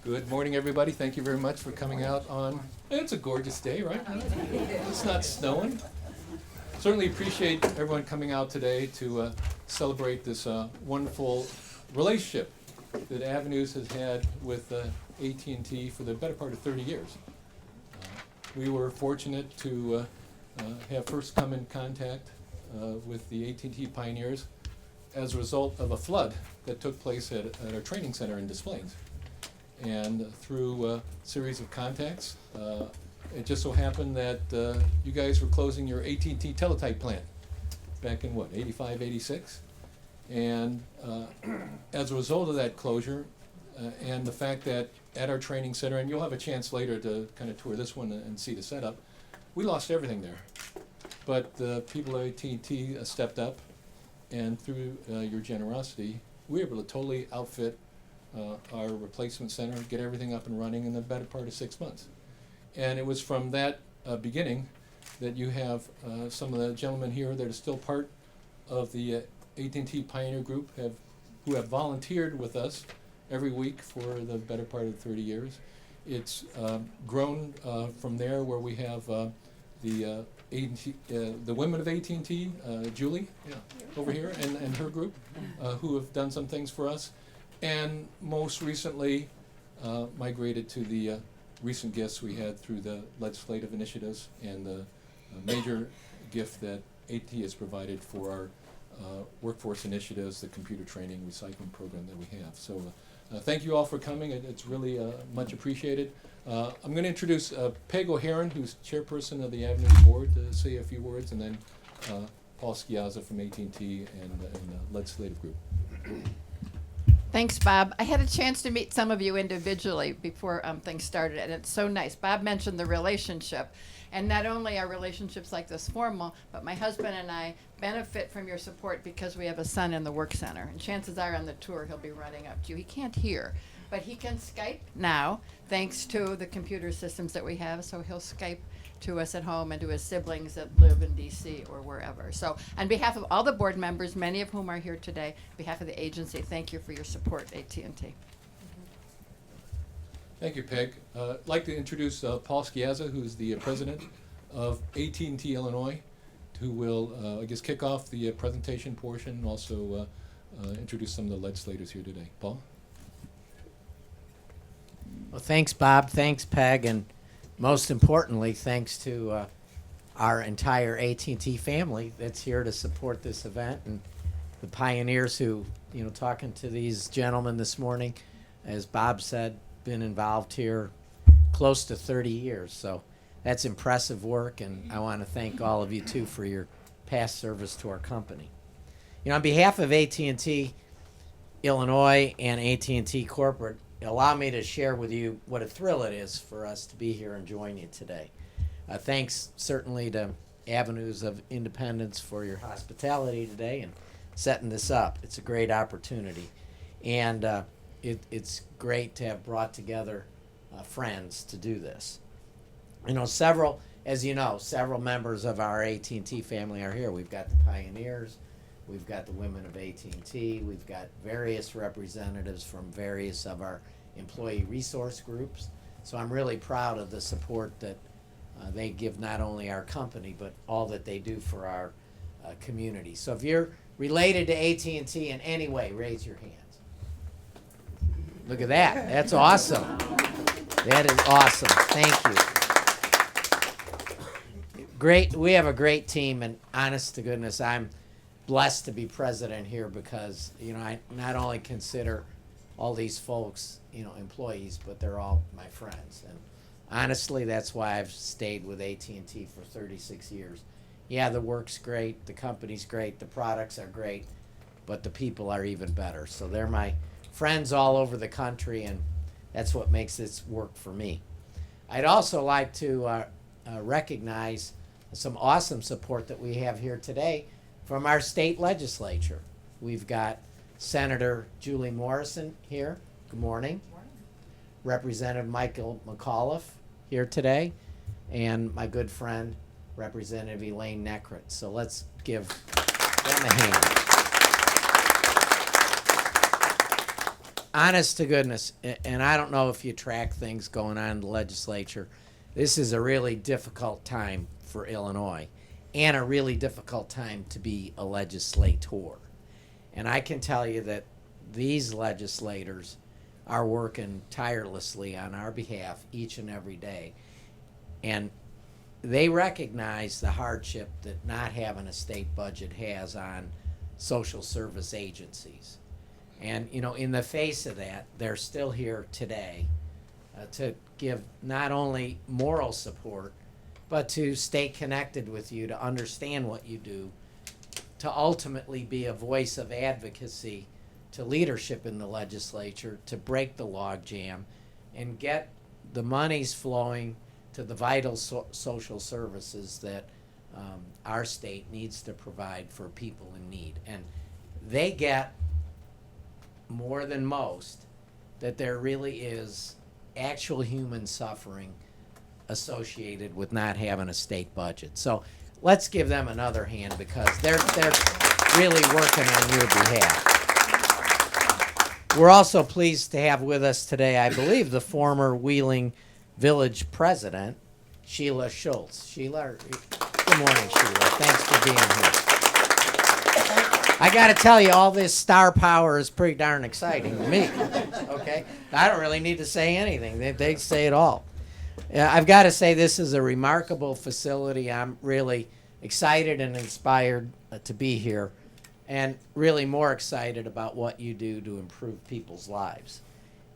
Good morning, everybody. Thank you very much for coming out on, it's a gorgeous day, right? It's not snowing. Certainly appreciate everyone coming out today to celebrate this wonderful relationship that Avenues has had with AT&T for the better part of 30 years. We were fortunate to have first come in contact with the AT&T pioneers as a result of a flood that took place at our training center in Des Plaines. And through a series of contacts, it just so happened that you guys were closing your AT&T teletype plant back in what, 85, 86? And as a result of that closure and the fact that at our training center, and you'll have a chance later to kind of tour this one and see the setup, we lost everything there. But the people at AT&T stepped up, and through your generosity, we were able to totally outfit our replacement center, get everything up and running in the better part of 6 months. And it was from that beginning that you have some of the gentlemen here that are still part of the AT&T Pioneer Group who have volunteered with us every week for the better part of 30 years. It's grown from there where we have the women of AT&T, Julie, over here, and her group, who have done some things for us. And most recently migrated to the recent gifts we had through the legislative initiatives and the major gift that AT has provided for our workforce initiatives, the computer training recycling program that we have. So thank you all for coming. It's really much appreciated. I'm going to introduce Peg O'Haron, who's chairperson of the Avenues Board, to say a few words, and then Paul Sciazza from AT&T and the legislative group. Thanks, Bob. I had a chance to meet some of you individually before things started, and it's so nice. Bob mentioned the relationship, and not only are relationships like this formal, but my husband and I benefit from your support because we have a son in the work center, and chances are on the tour he'll be running up to you. He can't hear, but he can Skype now, thanks to the computer systems that we have, so he'll Skype to us at home and to his siblings that live in DC or wherever. So on behalf of all the board members, many of whom are here today, on behalf of the agency, thank you for your support, AT&T. Thank you, Peg. I'd like to introduce Paul Sciazza, who's the president of AT&T Illinois, who will, I guess, kick off the presentation portion and also introduce some of the legislators here today. Paul? Well, thanks, Bob. Thanks, Peg. And most importantly, thanks to our entire AT&T family that's here to support this event, and the pioneers who, talking to these gentlemen this morning, as Bob said, been involved here close to 30 years. So that's impressive work, and I want to thank all of you, too, for your past service to our company. On behalf of AT&T Illinois and AT&T Corporate, allow me to share with you what a thrill it is for us to be here and join you today. Thanks certainly to Avenues of Independence for your hospitality today and setting this up. It's a great opportunity. And it's great to have brought together friends to do this. Several members of our AT&T family are here. We've got the pioneers. We've got the women of AT&T. We've got various representatives from various of our employee resource groups. So I'm really proud of the support that they give not only our company, but all that they do for our community. So if you're related to AT&T in any way, raise your hands. Look at that. That's awesome. That is awesome. Thank you. Great. We have a great team, and honest to goodness, I'm blessed to be president here because I not only consider all these folks employees, but they're all my friends, and honestly that's why I've stayed with AT&T for 36 years. Yeah, the work's great, the company's great, the products are great, but the people are even better. So they're my friends all over the country, and that's what makes this work for me. I'd also like to recognize some awesome support that we have here today from our state legislature. We've got Senator Julie Morrison here. Good morning. Good morning. Representative Michael McAuliffe here today, and my good friend, Representative Elaine Neckrit. So let's give them a hand. honest to goodness, and I don't know if you track things going on in the legislature, this is a really difficult time for Illinois and a really difficult time to be a legislator. And I can tell you that these legislators are working tirelessly on our behalf each and every day. And they recognize the hardship that not having a state budget has on social service agencies. And, you know, in the face of that, they're still here today to give not only moral support, but to stay connected with you, to understand what you do, to ultimately be a voice of advocacy to leadership in the legislature, to break the logjam and get the monies flowing to the vital social services that our state needs to provide for people in need. And they get more than most that there really is actual human suffering associated with not having a state budget. So let's give them another hand because they're really working on your behalf. We're also pleased to have with us today, I believe, the former Wheeling Village President, Sheila Schultz. Sheila, good morning, Sheila. Thanks for being here. I got to tell you, all this star power is pretty darn exciting to me. Okay? I don't really need to say anything. They say it all. I've got to say this is a remarkable facility. I'm really excited and inspired to be here, and really more excited about what you do to improve people's lives.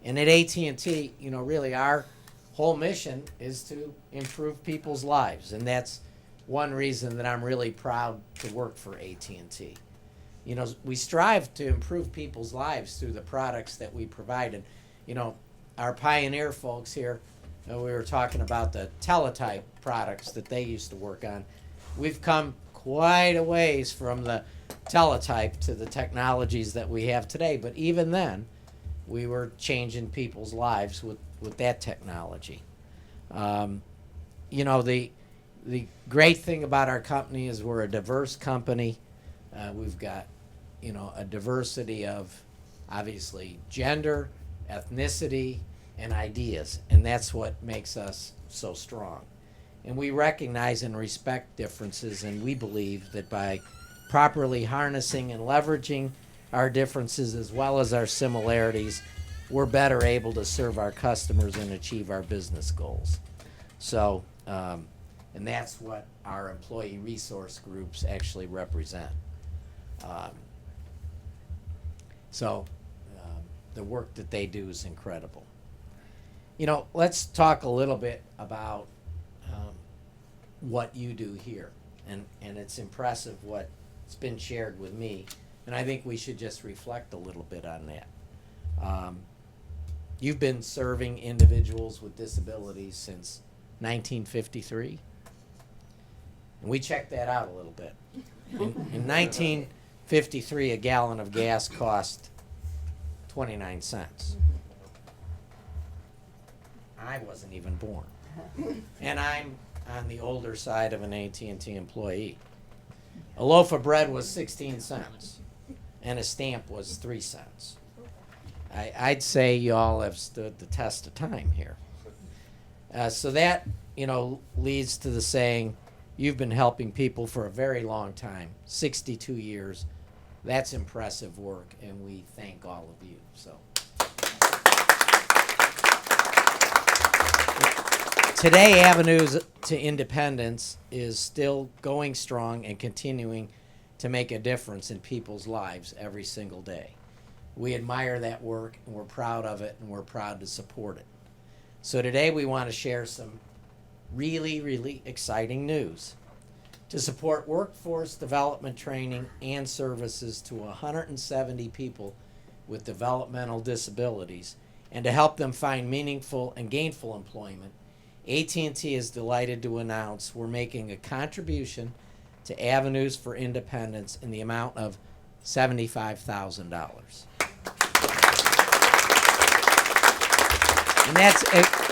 And at AT&T, you know, really our whole mission is to improve people's lives, and that's one reason that I'm really proud to work for AT&T. You know, we strive to improve people's lives through the products that we provide. And, you know, our Pioneer folks here, we were talking about the teletype products that they used to work on. We've come quite a ways from the teletype to the technologies that we have today. But even then, we were changing people's lives with that technology. You know, the great thing about our company is we're a diverse company. We've got, you know, a diversity of, obviously, gender, ethnicity, and ideas, and that's what makes us so strong. And we recognize and respect differences, and we believe that by properly harnessing and leveraging our differences as well as our similarities, we're better able to serve our customers and achieve our business goals. So, and that's what our employee resource groups actually represent. The work that they do is incredible. You know, let's talk a little bit about what you do here. And it's impressive what's been shared with me. And I think we should just reflect a little bit on that. You've been serving individuals with disabilities since 1953. And we checked that out a little bit. In 1953, a gallon of gas cost 29 cents. I wasn't even born. And I'm on the older side of an AT&T employee. A loaf of bread was 16 cents, and a stamp was 3 cents. I'd say you all have stood the test of time here. So that, you know, leads to the saying, you've been helping people for a very long time, 62 years. That's impressive work, and we thank all of you. So today, Avenues to Independence is still going strong and continuing to make a difference in people's lives every single day. We admire that work, and we're proud of it, and we're proud to support it. So today we want to share some really, really exciting news. To support workforce development training and services to 170 people with developmental disabilities, and to help them find meaningful and gainful employment, AT&T is delighted to announce we're making a contribution to Avenues for Independence in the amount of $75,000. And that's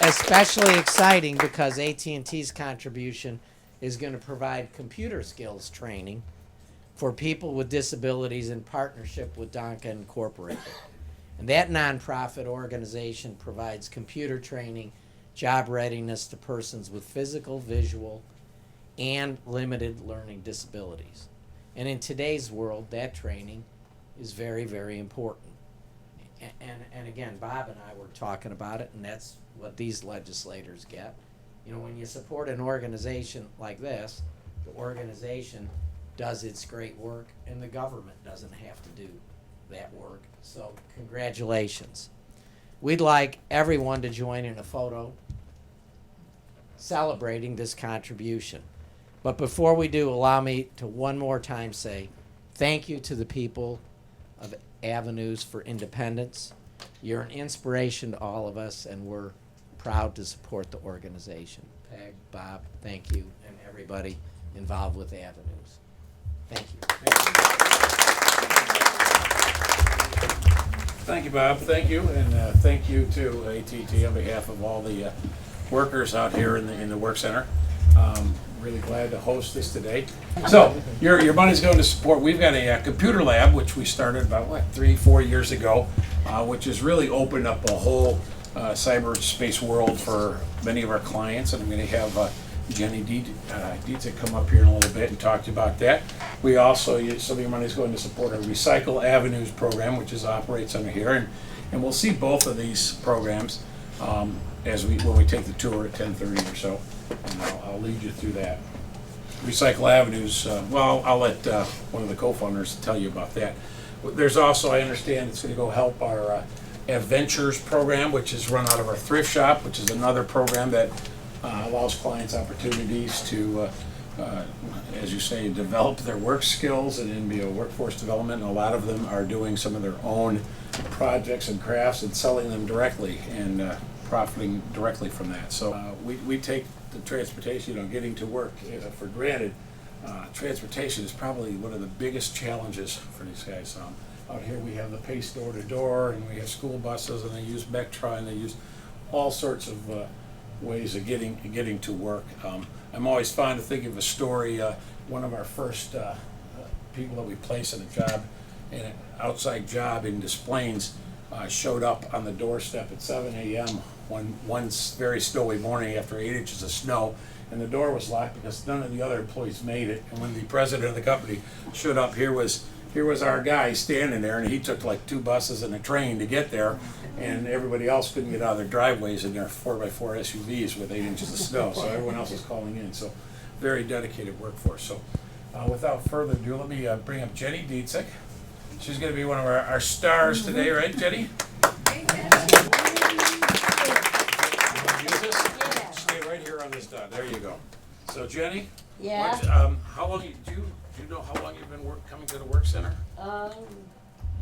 especially exciting because AT&T's contribution is going to provide computer skills training for people with disabilities in partnership with Donka Incorporated. And that nonprofit organization provides computer training, job readiness to persons with physical, visual, and limited learning disabilities. And in today's world, that training is very, very important. And again, Bob and I were talking about it, and that's what these legislators get. You know, when you support an organization like this, the organization does its great work, and the government doesn't have to do that work. So congratulations. We'd like everyone to join in a photo celebrating this contribution. But before we do, allow me to one more time say thank you to the people of Avenues for Independence. You're an inspiration to all of us, and we're proud to support the organization. Peg, Bob, thank you, and everybody involved with Avenues. Thank you. Thank you, Bob. Thank you, and thank you to AT&T on behalf of all the workers out here in the work center. Really glad to host this today. So your money's going to support. We've got a computer lab which we started about 3-4 years ago, which has really opened up a whole cyberspace world for many of our clients. And I'm going to have Jenny Dietz come up here in a little bit and talk to you about that. We also, some of your money is going to support our Recycle Avenues program, which operates under here, and we'll see both of these programs when we take the tour at 10:30 or so, and I'll lead you through that. Recycle Avenues. Well, I'll let one of the co-founders tell you about that. There's also, I understand, it's going to go help our Adventures program, which is run out of our thrift shop, which is another program that allows clients opportunities to, as you say, develop their work skills and then be a workforce development. And a lot of them are doing some of their own projects and crafts and selling them directly and profiting directly from that. So we take the transportation, getting to work for granted. Transportation is probably one of the biggest challenges for these guys. Out here we have the PACE door-to-door, and we have school buses, and they use Metro, and they use all sorts of ways of getting to work. I'm always fond to think of a story. One of our first people that we placed in an outside job in Des Plaines showed up on the doorstep at 7 a.m. one very snowy morning after 8 inches of snow, and the door was locked because none of the other employees made it. And when the president of the company showed up, here was our guy standing there, and he took like 2 buses and a train to get there, and everybody else couldn't get out of their driveways in their 4x4 SUVs with 8 inches of snow, so everyone else was calling in. So very dedicated workforce. So without further ado, let me bring up Jenny Dietz. She's going to be one of our stars today, right, Jenny? Stay right here on this dot. There you go. So Jenny, Yeah. how long do you know how long you've been coming to the work center? A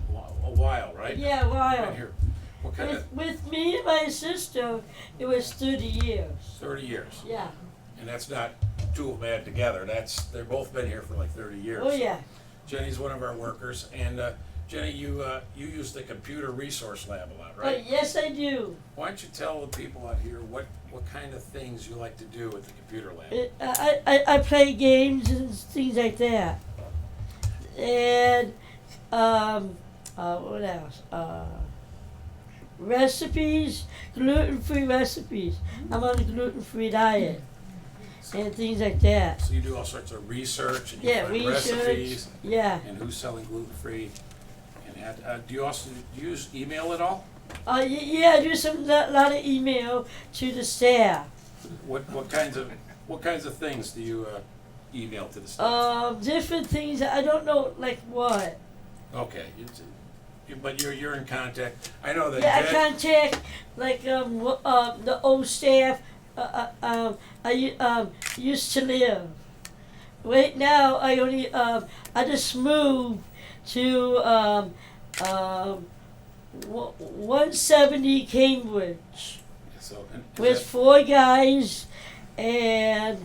while, right? Yeah, a while. Been here. What kind of With me and my sister, it was 30 years. 30 years? Yeah. And that's not two of them add together. They're both been here for like 30 years. Oh yeah. Jenny's one of our workers, and Jenny, you use the computer resource lab a lot, right? Yes, I do. Why don't you tell the people out here what kind of things you like to do at the computer lab? I play games and things like that. And what else? Recipes, gluten-free recipes. I'm on a gluten-free diet and things like that. So you do all sorts of research and you Yeah, find research. recipes Yeah. and who's selling gluten-free. And do you use email at all? Yeah, I do lot of email to the staff. What kinds of things do you email to the staff? Different things. I don't know like what. Okay, but you're in contact. I know that. Yeah, I contact like the old staff. I used to live. Right now, I only I just moved to 170 Cambridge So with 4 guys and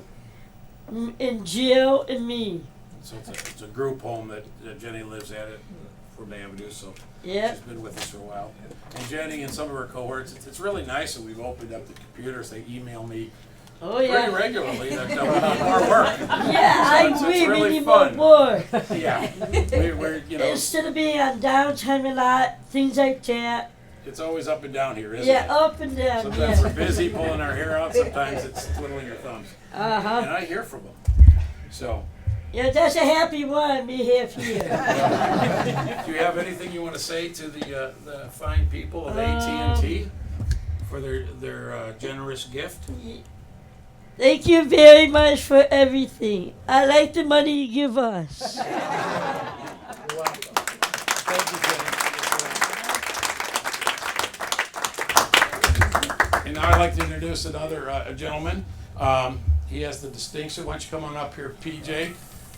Jill and me. So it's a group home that Jenny lives at from Avenue, so Yeah. she's been with us for a while. And Jenny and some of her cohorts, it's really nice that we've opened up the computers. They email me Oh pretty yeah. regularly that we need more work. Yeah, I It's agree. really We need fun. more. Yeah, we're Instead of being on downtime a lot, things like that. it's always up and down here, isn't Yeah, it? up and down. Sometimes we're Yeah. busy pulling our hair out. Sometimes it's twiddling your thumbs. And Uh-huh. I hear from them. So, Yeah, that's a happy one we have here. do you have anything you want to say to the fine people of AT&T for their generous gift? Thank you very much for everything. I like the money you give us. Thank you, Jenny. And now I'd like to introduce another gentleman. He has the distinction. Why don't you come on up here, PJ?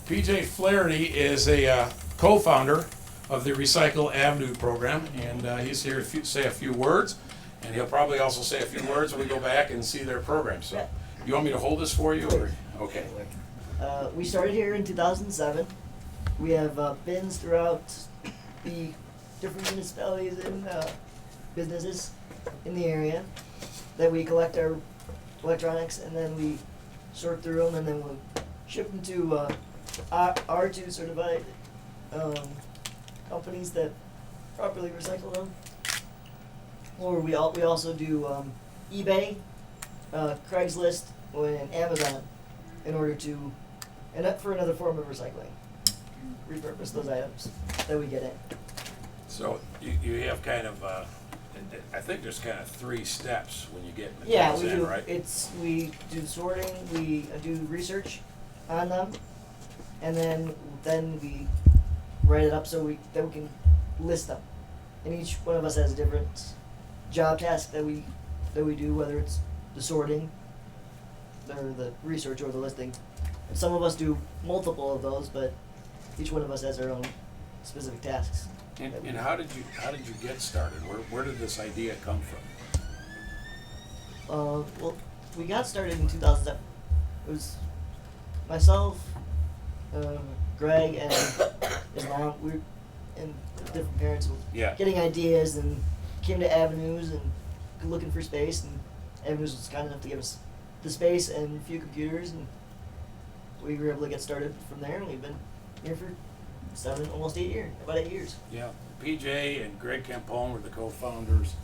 PJ Flaherty is a co-founder of the Recycle Avenue program, and he's here to say a few words. And he'll probably also say a few words when we go back and see their program. So, you want me to hold this for you, or okay? We started here in 2007. We have bins throughout the different municipalities and businesses in the area that we collect our electronics, and then we sort through them, and then we'll ship them to R2 certified companies that properly recycle them. Or we also do eBay, Craigslist, and Amazon in order to, and for another form of recycling. Repurpose those items that we get in. So you have kind of, I think there's kind of 3 steps when you get Yeah, materials we in, do. right? We do sorting, we do research on them, and then we write it up so we can list them. And each one of us has a different job task that we do, whether it's the sorting, or the research, or the listing. And some of us do multiple of those, but each one of us has our own specific tasks. And how did you get started? Where did this idea come from? Well, we got started in 2007. It was myself, Greg, and his mom. We were and different parents were Yeah. getting ideas and came to Avenues and looking for space. And Avenues was kind enough to give us the space and a few computers, and we were able to get started from there. And we've been here for almost 8 years, about 8 years. Yeah, PJ and Greg Campone were the co-founders,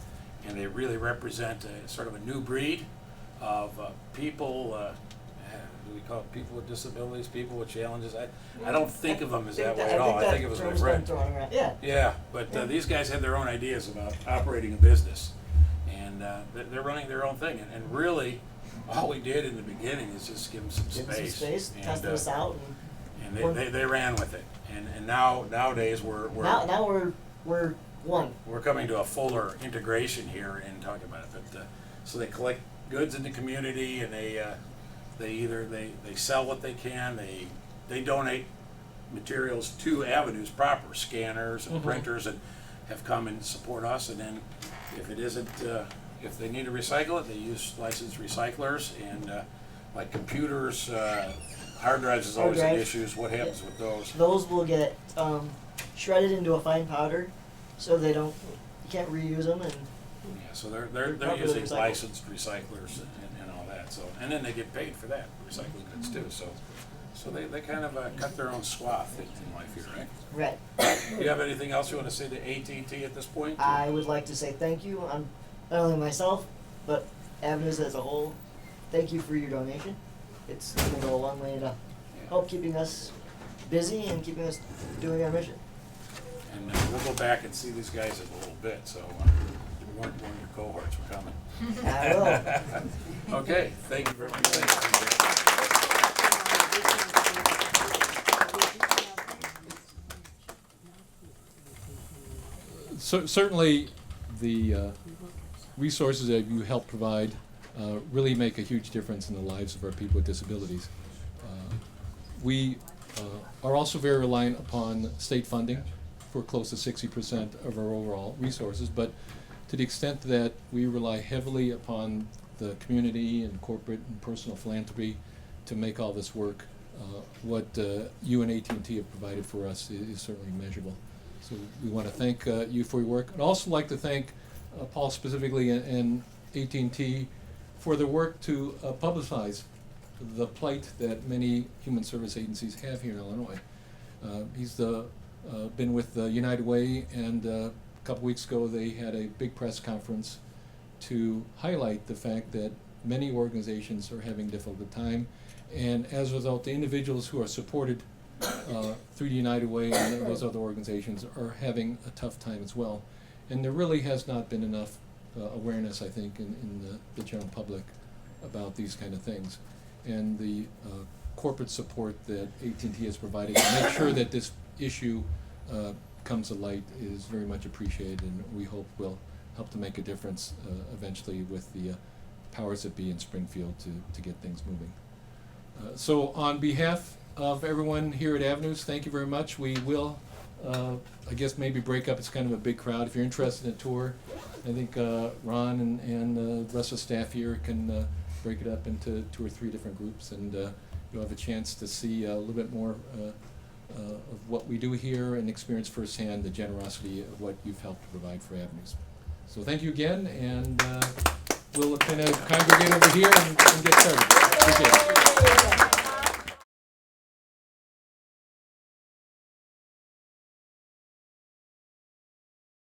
and they really represent sort of a new breed of people. Do we call it people with disabilities, people with challenges? I don't think of them as that way at all. I think it was term's my been friend. thrown around. Yeah. Yeah, but these guys had their own ideas about operating a business, and they're running their own thing. And really, all we did in the beginning is just give them some Give them space. some space, and, tested us out, and they ran with it. And nowadays we're now we're one. we're coming to a fuller integration here and talking about it. But so they collect goods in the community, and they either sell what they can, they donate materials to Avenues proper, scanners and printers, and have come and support us. And then if it isn't, if they need to recycle it, they use licensed recyclers. And like computers, hard drives is always an drive. issue. What happens with those? Those will get shredded into a fine powder, so you can't reuse them. And Yeah, so they're Properly using recycled. licensed recyclers and all that. So, and then they get paid for that, recycling goods too. So they kind of cut their own swath in life here, right? right. Do you have anything else you want to say to AT&T at this point? I would like to say thank you on not only myself, but Avenues as a whole. Thank you for your donation. It's going to go a long way to help keeping us busy and keeping us doing our mission. And we'll go back and see these guys in a little bit. So one of your cohorts were coming. I will. Okay, thank you very much. Thank you. Certainly, the resources that you help provide really make a huge difference in the lives of our people with disabilities. We are also very reliant upon state funding for close to 60% of our overall resources, but to the extent that we rely heavily upon the community and corporate and personal philanthropy to make all this work, what you and AT&T have provided for us is certainly immeasurable. So we want to thank you for your work. I'd also like to thank Paul specifically and AT&T for their work to publicize the plight that many human service agencies have here in Illinois. He's been with United Way, and a couple weeks ago they had a big press conference to highlight the fact that many organizations are having a difficult time, and as a result, the individuals who are supported through the United Way and those other organizations are having a tough time as well. And there really has not been enough awareness, I think, in the general public about these kind of things. And the corporate support that AT&T has provided to make sure that this issue comes to light is very much appreciated, and we hope will help to make a difference eventually with the powers that be in Springfield to get things moving. So on behalf of everyone here at Avenues, thank you very much. We will, I guess, maybe break up. It's kind of a big crowd. If you're interested in a tour, I think Ron and the rest of the staff here can break it up into 2 or 3 different groups, and you'll have a chance to see a little bit more of what we do here and experience firsthand the generosity of what you've helped to provide for Avenues. So thank you again, and we'll kind of congregate over here and get started. Appreciate it.